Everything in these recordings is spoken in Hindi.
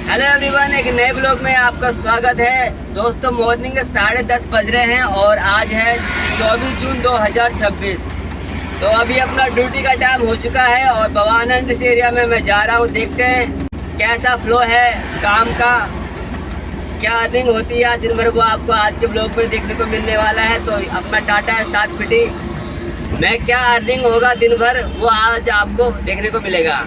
हेलो एवरीवन, एक नए ब्लॉग में आपका स्वागत है। दोस्तों मॉर्निंग के 10:30 बज रहे हैं और आज है 24 जून 2026। तो अभी अपना ड्यूटी का टाइम हो चुका है और भवानंद एरिया में मैं जा रहा हूँ। देखते हैं कैसा फ्लो है काम का, क्या अर्निंग होती है दिन भर, वो आपको आज के ब्लॉग में देखने को मिलने वाला है। तो अपना टाटा है 7 फिटी में क्या अर्निंग होगा दिन भर, वो आज आपको देखने को मिलेगा।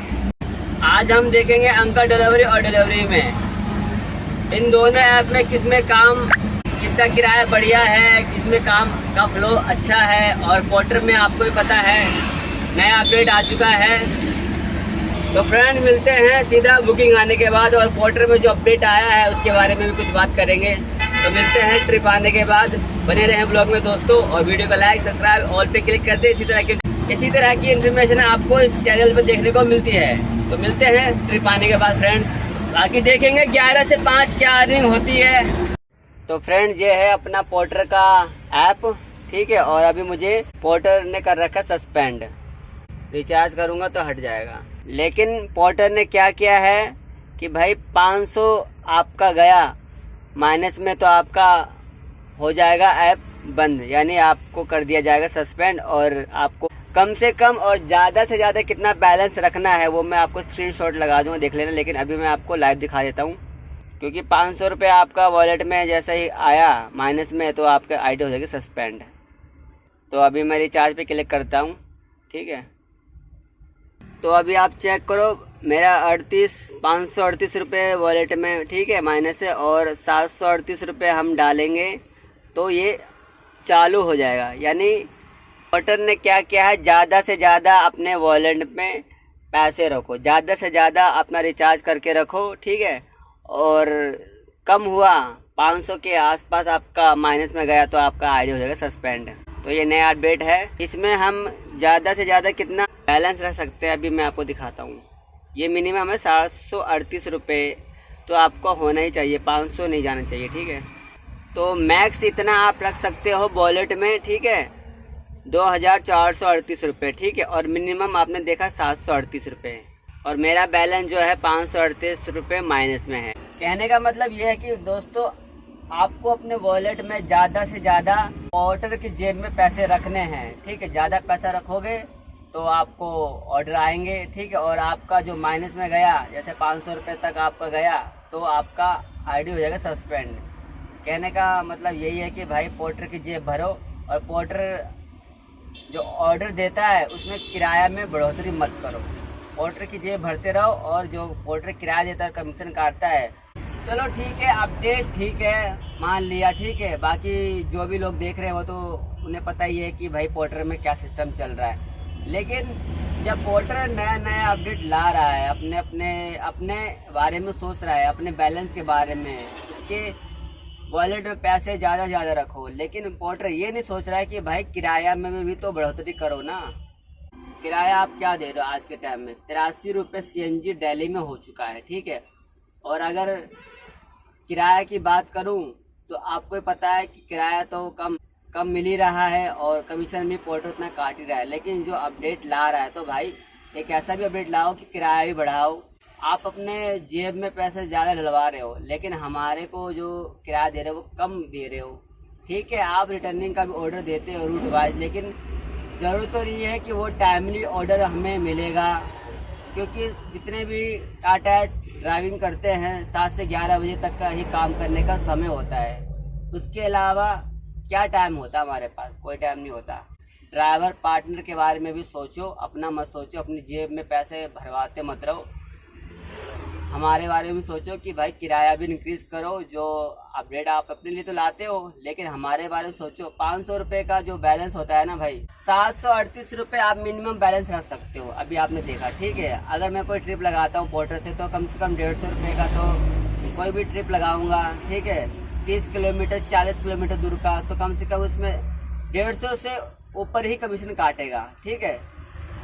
आज हम देखेंगे अंकल डिलीवरी और डिलीवरी में इन दोनों ऐप में किसमें काम, किसका किराया बढ़िया है, किसमें काम का फ्लो अच्छा है। और पोर्टर में आपको ही पता है नया अपडेट आ चुका है। तो फ्रेंड मिलते हैं सीधा बुकिंग आने के बाद, और पोर्टर में जो अपडेट आया है उसके बारे में भी कुछ बात करेंगे। तो मिलते हैं ट्रिप आने के बाद। बने रहें ब्लॉग में दोस्तों, और वीडियो को लाइक सब्सक्राइब ऑल पे क्लिक कर दे। इसी तरह की इन्फॉर्मेशन आपको इस चैनल पर देखने को मिलती है। तो मिलते हैं ट्रिप आने के बाद फ्रेंड्स। बाकी देखेंगे 11 से 5 क्या अर्निंग होती है। तो फ्रेंड्स ये है अपना पोर्टर का ऐप, ठीक है। और अभी मुझे पोर्टर ने कर रखा सस्पेंड, रिचार्ज करूंगा तो हट जाएगा। लेकिन पोर्टर ने क्या किया है कि भाई 500 आपका गया माइनस में तो आपका हो जाएगा ऐप बंद, यानी आपको कर दिया जाएगा सस्पेंड। और आपको कम से कम और ज़्यादा से ज़्यादा कितना बैलेंस रखना है वो मैं आपको स्क्रीनशॉट लगा दूंगा, देख लेना। लेकिन अभी मैं आपको लाइव दिखा देता हूँ, क्योंकि 500 रुपये आपका वॉलेट में जैसे ही आया माइनस में तो आपका आईडी हो जाएगी सस्पेंड। तो अभी मैं रिचार्ज पे क्लिक करता हूँ, ठीक है। तो अभी आप चेक करो, मेरा 538 रुपये वॉलेट में, ठीक है, माइनस है। और 738 रुपये हम डालेंगे तो ये चालू हो जाएगा। यानी पोर्टर ने क्या किया है, ज़्यादा से ज़्यादा अपने वॉलेट में पैसे रखो, ज़्यादा से ज़्यादा अपना रिचार्ज करके रखो, ठीक है। और कम हुआ 500 के आसपास आपका माइनस में गया तो आपका आईडी हो जाएगा सस्पेंड। तो ये नया अपडेट है, इसमें हम ज़्यादा से ज़्यादा कितना बैलेंस रख सकते हैं अभी मैं आपको दिखाता हूँ। ये मिनिमम है 738 रुपये, तो आपको होना ही चाहिए, 500 नहीं जाना चाहिए, ठीक है। तो मैक्स इतना आप रख सकते हो वॉलेट में, ठीक है, 2438 रुपये, ठीक है। और मिनिमम आपने देखा 738 रुपये, और मेरा बैलेंस जो है 538 रुपये माइनस में है। कहने का मतलब ये है कि दोस्तों आपको अपने वॉलेट में ज़्यादा से ज़्यादा पोर्टर की जेब में पैसे रखने हैं, ठीक है। ज़्यादा पैसा रखोगे तो आपको ऑर्डर आएंगे, ठीक है। और आपका जो माइनस में गया, जैसे 500 रुपये तक आपका गया तो आपका आईडी हो जाएगा सस्पेंड। कहने का मतलब यही है कि भाई पोर्टर की जेब भरो, और पोर्टर जो ऑर्डर देता है उसमें किराया में बढ़ोतरी मत करो। पोर्टर की जेब भरते रहो, और जो पोर्टर किराया देता है कमीशन काटता है। चलो ठीक है, अपडेट ठीक है, मान लिया, ठीक है। बाकी जो भी लोग देख रहे हैं वो तो उन्हें पता ही है कि भाई पोर्टर में क्या सिस्टम चल रहा है। लेकिन जब पोर्टर नया नया अपडेट ला रहा है, अपने अपने अपने बारे में सोच रहा है, अपने बैलेंस के बारे में, उसके वॉलेट में पैसे ज़्यादा रखो। लेकिन पोर्टर ये नहीं सोच रहा है कि भाई किराया में भी तो बढ़ोतरी करो ना। किराया आप क्या दे रहे हो आज के टाइम में, 83 रुपये CNG दिल्ली में हो चुका है, ठीक है। और अगर किराया की बात करूं तो आपको पता है कि किराया तो कम मिल ही रहा है, और कमीशन भी पोर्टर उतना काट ही रहा है। लेकिन जो अपडेट ला रहा है तो भाई एक ऐसा भी अपडेट लाओ कि किराया भी बढ़ाओ। आप अपने जेब में पैसे ज़्यादा डलवा रहे हो, लेकिन हमारे को जो किराया दे रहे हो वो कम दे रहे हो, ठीक है। आप रिटर्निंग का भी ऑर्डर देते हो रूट वाइज, लेकिन ज़रूर तो नहीं है कि वो टाइमली ऑर्डर हमें मिलेगा। क्योंकि जितने भी टाटा ड्राइविंग करते हैं 7 से 11 बजे तक का ही काम करने का समय होता है। उसके अलावा क्या टाइम होता है हमारे पास, कोई टाइम नहीं होता। ड्राइवर पार्टनर के बारे में भी सोचो, अपना मत सोचो, अपनी जेब में पैसे भरवाते मत रहो। हमारे बारे में सोचो कि भाई किराया भी इंक्रीज करो। जो अपडेट आप अपने लिए तो लाते हो, लेकिन हमारे बारे में सोचो। 500 रुपये का जो बैलेंस होता है ना भाई, 738 रुपये आप मिनिमम बैलेंस रख सकते हो। अभी आपने देखा, ठीक है। अगर मैं कोई ट्रिप लगाता हूँ पोर्टर से तो कम 150 रुपये का तो कोई भी ट्रिप लगाऊंगा, ठीक है, 30 किलोमीटर 40 किलोमीटर दूर का, तो कम से कम उसमें 150 से ऊपर ही कमीशन काटेगा, ठीक है।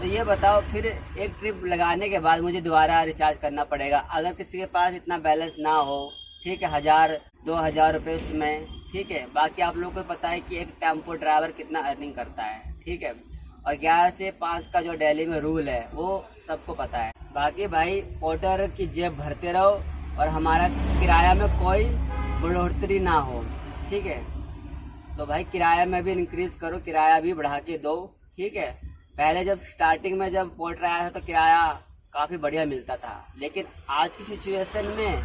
तो ये बताओ, फिर एक ट्रिप लगाने के बाद मुझे दोबारा रिचार्ज करना पड़ेगा। अगर किसी के पास इतना बैलेंस ना हो, ठीक है, 1000-2000 रुपये उसमें, ठीक है। बाकी आप लोगों को पता है कि एक टेम्पो ड्राइवर कितना अर्निंग करता है, ठीक है। और 11 से 5 का जो दिल्ली में रूल है वो सबको पता है। बाकी भाई पोर्टर की जेब भरते रहो, और हमारा किराया में कोई बढ़ोतरी ना हो, ठीक है। तो भाई किराया में भी इंक्रीज करो, किराया भी बढ़ा के दो, ठीक है। पहले जब स्टार्टिंग में जब पोर्टर आया था तो किराया काफ़ी बढ़िया मिलता था, लेकिन आज की सिचुएशन में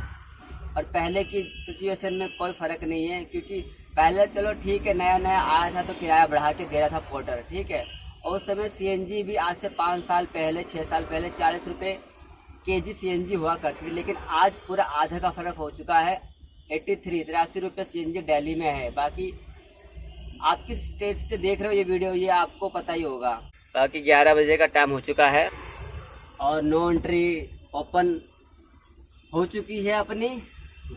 और पहले की सिचुएशन में कोई फ़र्क नहीं है, क्योंकि पहले चलो ठीक है नया नया आया था तो किराया बढ़ा के दे रहा था पोर्टर, ठीक है। और उस समय सीएनजी भी आज से 5 साल पहले 6 साल पहले 40 रुपये केजी सीएनजी हुआ करती थी, लेकिन आज पूरा आधा का फ़र्क हो चुका है। 83 रुपये सीएनजी दिल्ली में है। बाकी आप किस स्टेट से देख रहे हो ये वीडियो, ये आपको पता ही होगा। बाकी 11 बजे का टाइम हो चुका है और नो एंट्री ओपन हो चुकी है अपनी।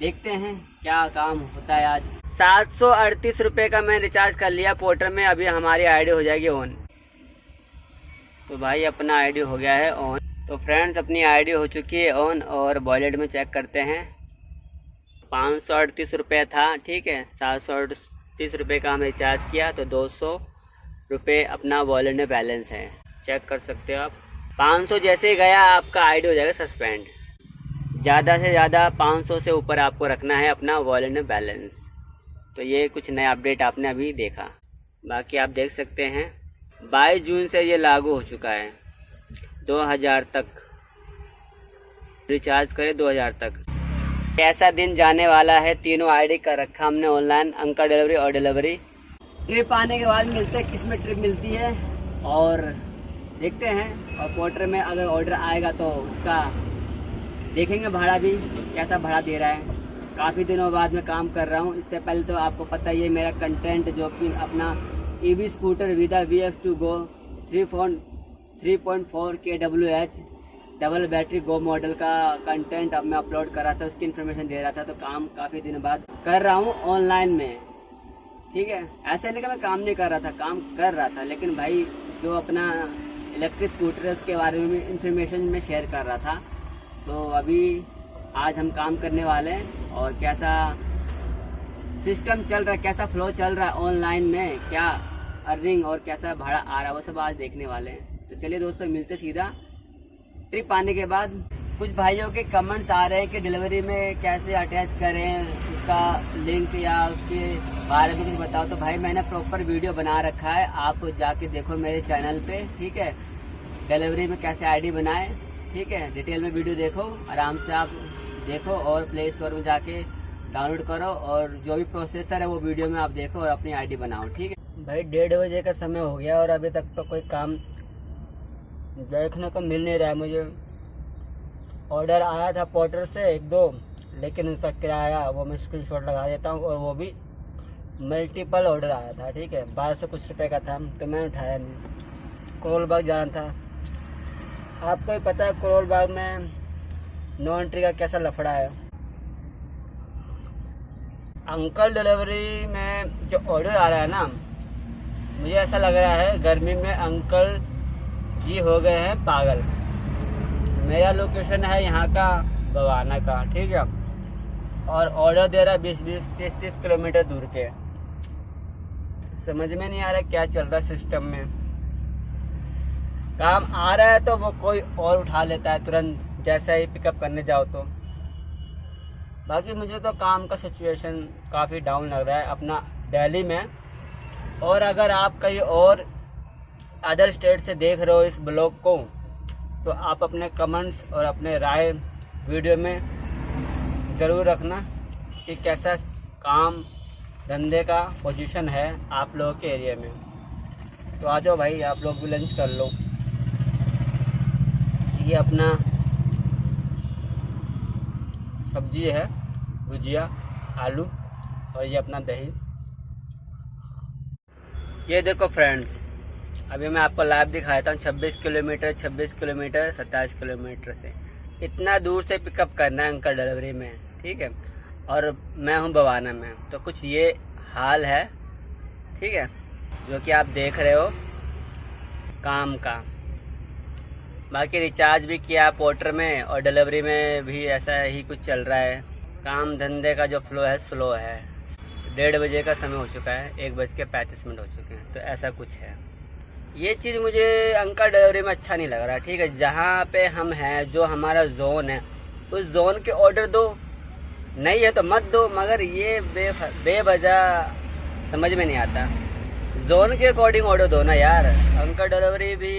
देखते हैं क्या काम होता है आज। 738 रुपये का मैं रिचार्ज कर लिया पोर्टर में। अभी हमारी आईडी हो जाएगी ऑन। तो भाई अपना आईडी हो गया है ऑन। तो फ्रेंड्स अपनी आईडी हो चुकी है ऑन और वॉलेट में चेक करते हैं। 538 रुपये था, ठीक है। 738 रुपये का हम रिचार्ज किया तो 200 रुपये अपना वॉलेट में बैलेंस है, चेक कर सकते हो आप। 500 जैसे ही गया आपका आईडी हो जाएगा सस्पेंड। ज़्यादा से ज़्यादा 500 से ऊपर आपको रखना है अपना वॉलेट में बैलेंस। तो ये कुछ नया अपडेट आपने अभी देखा। बाकी आप देख सकते हैं 22 जून से ये लागू हो चुका है। 2000 तक रिचार्ज करें, 2000 तक। ऐसा दिन जाने वाला है, तीनों आईडी का रखा हमने ऑनलाइन, अंकल डिलीवरी और डिलीवरी। ट्रिप आने के बाद मिलते हैं किस में ट्रिप मिलती है और देखते हैं। और पोर्टर में अगर ऑर्डर आएगा तो उसका देखेंगे भाड़ा भी कैसा भाड़ा दे रहा है। काफ़ी दिनों बाद मैं काम कर रहा हूँ। इससे पहले तो आपको पता ही है मेरा कंटेंट जो कि अपना ईवी स्कूटर विदा VX2 Go 3.4 kWh double battery go model का कंटेंट अब मैं अपलोड कर रहा था, उसकी इन्फॉर्मेशन दे रहा था। तो काम काफ़ी दिनों बाद कर रहा हूँ ऑनलाइन में, ठीक है। ऐसे नहीं कि मैं काम नहीं कर रहा था, काम कर रहा था, लेकिन भाई जो अपना इलेक्ट्रिक स्कूटर है उसके बारे में इन्फॉर्मेशन में शेयर कर रहा था। तो अभी आज हम काम करने वाले हैं और कैसा सिस्टम चल रहा है, कैसा फ्लो चल रहा है ऑनलाइन में, क्या अर्निंग और कैसा भाड़ा आ रहा है, वो सब आज देखने वाले हैं। तो चलिए दोस्तों मिलते सीधा ट्रिप आने के बाद। कुछ भाइयों के कमेंट्स आ रहे हैं कि डिलीवरी में कैसे अटैच करें, उसका लिंक या उसके बारे में कुछ बताओ। तो भाई मैंने प्रॉपर वीडियो बना रखा है, आप जाके देखो मेरे चैनल पे, ठीक है। डिलीवरी में कैसे आईडी बनाएं, ठीक है, डिटेल में वीडियो देखो, आराम से आप देखो और प्ले स्टोर में जाके डाउनलोड करो और जो भी प्रोसेसर है वो वीडियो में आप देखो और अपनी आईडी बनाओ, ठीक है। भाई 1:30 बजे का समय हो गया और अभी तक तो कोई काम देखने को मिल नहीं रहा है मुझे। ऑर्डर आया था पोर्टर से 1-2, लेकिन उसका किराया वो मैं स्क्रीनशॉट लगा देता हूँ, और वो भी मल्टीपल ऑर्डर आया था, ठीक है। 1200 कुछ रुपये का था तो मैंने उठाया नहीं। करोल बाग जाना था, आपको ही पता है करोल बाग में नो एंट्री का कैसा लफड़ा है। अंकल डिलीवरी में जो ऑर्डर आ रहा है ना, मुझे ऐसा लग रहा है गर्मी में अंकल जी हो गए हैं पागल। मेरा लोकेशन है यहाँ का बवाना का, ठीक है, और ऑर्डर दे रहा है 20-20, 30-30 किलोमीटर दूर के। समझ में नहीं आ रहा क्या चल रहा है सिस्टम में। काम आ रहा है तो वो कोई और उठा लेता है तुरंत, जैसा ही पिकअप करने जाओ तो। बाकी मुझे तो काम का सिचुएशन काफ़ी डाउन लग रहा है अपना दिल्ली में। और अगर आप कहीं और अदर स्टेट से देख रहे हो इस ब्लॉग को, तो आप अपने कमेंट्स और अपने राय वीडियो में ज़रूर रखना कि कैसा काम धंधे का पोजीशन है आप लोगों के एरिया में। तो आ जाओ भाई, आप लोग भी लंच कर लो। ये अपना सब्जी है, भुजिया आलू, और ये अपना दही। ये देखो फ्रेंड्स, अभी मैं आपको लाइव दिखाता हूँ। 26 किलोमीटर 27 किलोमीटर से इतना दूर से पिकअप करना है अंकल डिलीवरी में, ठीक है। और मैं हूँ बवाना में, तो कुछ ये हाल है, ठीक है, जो कि आप देख रहे हो काम का। बाकी रिचार्ज भी किया पोर्टर में और डिलीवरी में भी ऐसा ही कुछ चल रहा है। काम धंधे का जो फ्लो है स्लो है। 1:30 बजे का समय हो चुका है, 1:35 हो चुके हैं, तो ऐसा कुछ है। ये चीज़ मुझे अंकल डिलीवरी में अच्छा नहीं लग रहा, ठीक है। जहाँ पे हम हैं, जो हमारा जोन है, उस जोन के ऑर्डर दो, नहीं है तो मत दो, मगर ये बेवजह समझ में नहीं आता। जोन के अकॉर्डिंग ऑर्डर दो ना यार। उनका डिलीवरी भी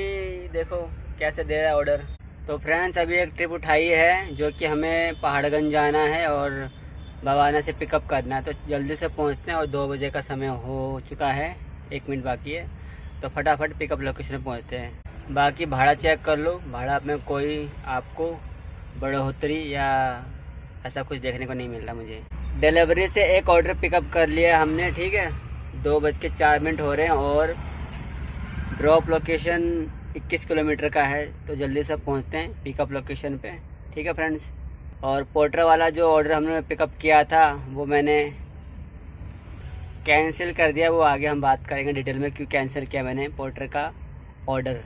देखो कैसे दे रहा है ऑर्डर। तो फ्रेंड्स अभी एक ट्रिप उठाई है जो कि हमें पहाड़गंज जाना है और भवाना से पिकअप करना है। तो जल्दी से पहुंचते हैं और 2 बजे का समय हो चुका है, 1 मिनट बाकी है। तो फटाफट पिकअप लोकेशन में पहुंचते हैं। बाकी भाड़ा चेक कर लो, भाड़ा में कोई आपको बढ़ोतरी या ऐसा कुछ देखने को नहीं मिल रहा मुझे। डिलीवरी से एक ऑर्डर पिकअप कर लिया हमने, ठीक है। 2:04 हो रहे हैं और ड्रॉप लोकेशन 21 किलोमीटर का है। तो जल्दी से पहुंचते हैं पिकअप लोकेशन पे, ठीक है फ्रेंड्स। और पोर्टर वाला जो ऑर्डर हमने पिकअप किया था वो मैंने कैंसिल कर दिया। वो आगे हम बात करेंगे डिटेल में क्यों कैंसिल किया मैंने पोर्टर का ऑर्डर।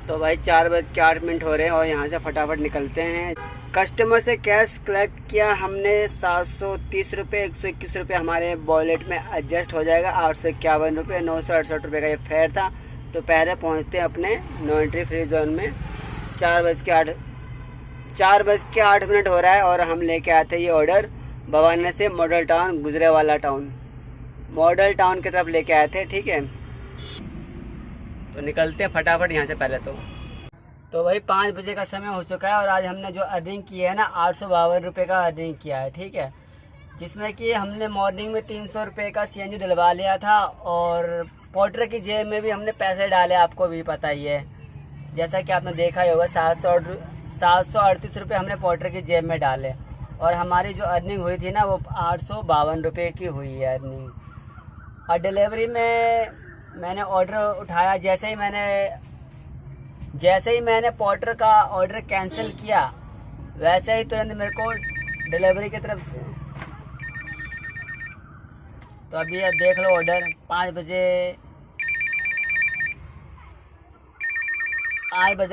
तो भाई 4:08 हो रहे हैं और यहाँ से फटाफट निकलते हैं। कस्टमर से कैश कलेक्ट किया हमने 730 रुपये, 121 रुपये हमारे वॉलेट में एडजस्ट हो जाएगा। 851 रुपये, 968 रुपये का ये फेयर था। तो पहले पहुँचते हैं अपने नो एंट्री फ्री जोन में। 4:08 हो रहा है और हम लेके आए थे ये ऑर्डर भवाना से model town, Gujranwala town, model town की तरफ लेके आए थे, ठीक है। तो निकलते हैं फटाफट यहाँ से पहले। तो वही 5 बजे का समय हो चुका है और आज हमने जो अर्निंग की है ना 852 रुपये का अर्निंग किया है, ठीक है। जिसमें कि हमने मॉर्निंग में 300 रुपये का CNG डलवा लिया था और पोर्टर की जेब में भी हमने पैसे डाले, आपको भी पता ही है। जैसा कि आपने देखा ही होगा 738 रुपये हमने पोर्टर की जेब में डाले और हमारी जो अर्निंग हुई थी ना वो 852 रुपये की हुई है अर्निंग। और डिलीवरी में मैंने ऑर्डर उठाया, जैसे ही मैंने पोर्टर का ऑर्डर कैंसिल किया वैसे ही तुरंत मेरे को डिलीवरी की तरफ से, तो अभी आप देख लो ऑर्डर 5 बज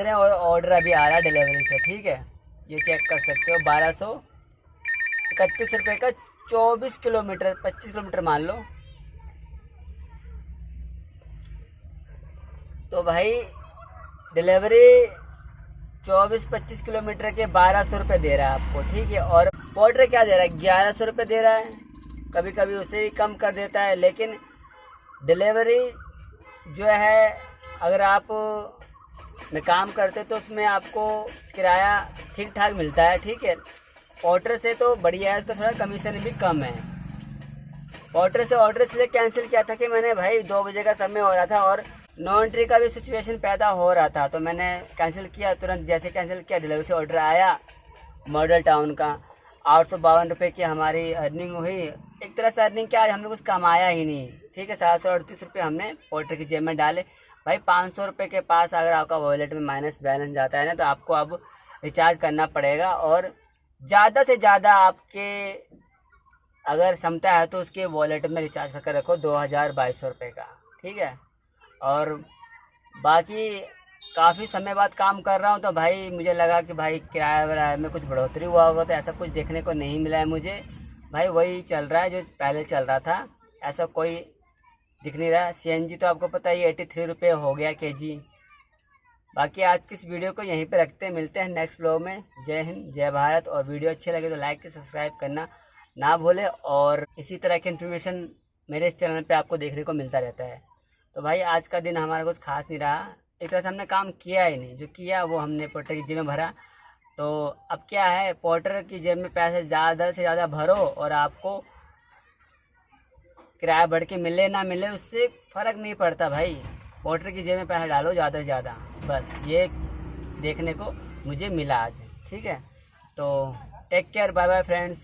रहे हैं और ऑर्डर अभी आ रहा है डिलीवरी से, ठीक है। ये चेक कर सकते हो 1231 रुपये का 24 किलोमीटर, 25 किलोमीटर मान लो। तो भाई डिलीवरी 24-25 किलोमीटर के 1200 रुपये दे रहा है आपको, ठीक है। और पोर्टर क्या दे रहा है, 1100 रुपये दे रहा है, कभी कभी उसे ही कम कर देता है। लेकिन डिलीवरी जो है अगर आप में काम करते तो उसमें आपको किराया ठीक ठाक मिलता है, ठीक है। पोर्टर से तो बढ़िया है, उसका थोड़ा कमीशन भी कम है। पोर्टर से ऑर्डर इसलिए कैंसिल किया था कि मैंने भाई 2 बजे का समय हो रहा था और नो एंट्री का भी सिचुएशन पैदा हो रहा था, तो मैंने कैंसिल किया। तुरंत जैसे कैंसिल किया डिलीवरी से ऑर्डर आया मॉडल टाउन का। 852 रुपये की हमारी अर्निंग हुई। एक तरह से अर्निंग क्या, हमने कुछ कमाया ही नहीं, ठीक है। 738 रुपये हमने पोर्टर की जेब में डाले। भाई 500 रुपये के पास अगर आपका वॉलेट में माइनस बैलेंस जाता है ना तो आपको अब रिचार्ज करना पड़ेगा। और ज़्यादा से ज़्यादा आपके अगर क्षमता है तो उसके वॉलेट में रिचार्ज करके रखो 2200 रुपये का, ठीक है। और बाकी काफ़ी समय बाद काम कर रहा हूँ तो भाई मुझे लगा कि भाई किराया वराया में कुछ बढ़ोतरी हुआ होगा, तो ऐसा कुछ देखने को नहीं मिला है मुझे। भाई वही चल रहा है जो पहले चल रहा था, ऐसा कोई दिख नहीं रहा। CNG तो आपको पता ही 83 रुपये हो गया kg। बाकी आज की इस वीडियो को यहीं पे रखते हैं, मिलते हैं नेक्स्ट व्लॉग में। जय हिंद, जय भारत। और वीडियो अच्छी लगे तो लाइक से सब्सक्राइब करना ना भूले। और इसी तरह की इन्फॉर्मेशन मेरे इस चैनल पे आपको देखने को मिलता रहता है। तो भाई आज का दिन हमारा कुछ खास नहीं रहा, एक तरह से हमने काम किया ही नहीं, जो किया वो हमने पोर्टर की जेब में भरा। तो अब क्या है, पोर्टर की जेब में पैसे ज़्यादा से ज़्यादा भरो और आपको किराया बढ़ के मिले ना मिले उससे फ़र्क नहीं पड़ता भाई। पोर्टर की जेब में पैसा डालो ज़्यादा से ज़्यादा, बस ये देखने को मुझे मिला आज, ठीक है। तो take care, bye bye friends.